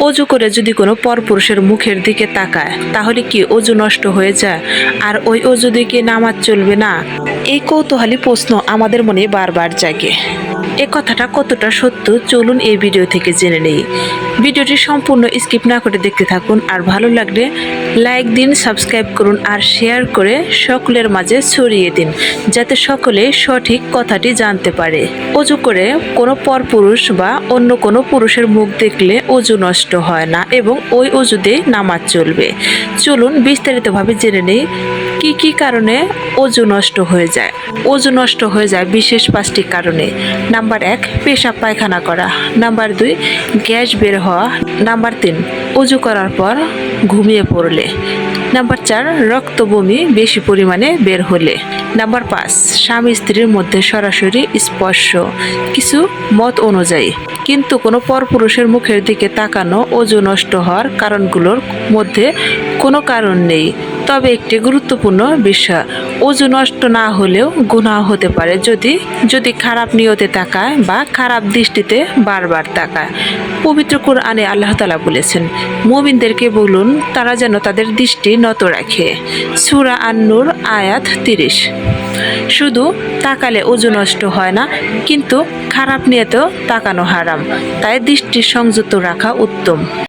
অজু করে যদি কোনো পরপুরুষের মুখের দিকে তাকায় তাহলে কি অজু নষ্ট হয়ে যায় আর ওই অজু দিয়ে কি নামাজ চলবে না? এই কৌতূহলী প্রশ্ন আমাদের মনে বারবার জাগে। এ কথাটা কতটা সত্য চলুন এই ভিডিও থেকে জেনে নেই। ভিডিওটি সম্পূর্ণ স্কিপ না করে দেখতে থাকুন, আর ভালো লাগলে লাইক দিন, সাবস্ক্রাইব করুন আর শেয়ার করে সকলের মাঝে ছড়িয়ে দিন, যাতে সকলে সঠিক কথাটি জানতে পারে। অজু করে কোনো পরপুরুষ বা অন্য কোনো পুরুষের মুখ দেখলে অজু নষ্ট হয় না এবং ওই অজুতে নামাজ চলবে। চলুন বিস্তারিতভাবে জেনে নেই কি কি কারণে অজু নষ্ট হয়ে যায়। অজু নষ্ট হয়ে যায় বিশেষ 5টি কারণে। নাম্বার 1, পেশাব পায়খানা করা। নাম্বার 2, গ্যাস বের হওয়া। নাম্বার 3, অজু করার পর ঘুমিয়ে পড়লে। নাম্বার 4, রক্ত বমি বেশি পরিমাণে বের হলে। নাম্বার 5, স্বামী স্ত্রীর মধ্যে সরাসরি স্পর্শ। কিছু মত অনুযায়ী কিন্তু কোনো পরপুরুষের মুখের দিকে তাকানো অজু নষ্ট হওয়ার কারণগুলোর মধ্যে কোনো কারণ নেই। তবে একটি গুরুত্বপূর্ণ বিষয়, অজু নষ্ট না হলেও গুনাহ হতে পারে যদি খারাপ নিয়তে তাকায় বা খারাপ দৃষ্টিতে বারবার তাকায়। পবিত্র কোরআনে আল্লাহ তাআলা বলেছেন, মুমিনদেরকে বলুন তারা যেন তাদের দৃষ্টি নত রাখে। সূরা আন-নূর আয়াত 30। শুধু তাকালে অজু নষ্ট হয় না, কিন্তু খারাপ নিয়তেও তাকানো হারাম, তাই দৃষ্টি সংযত রাখা উত্তম।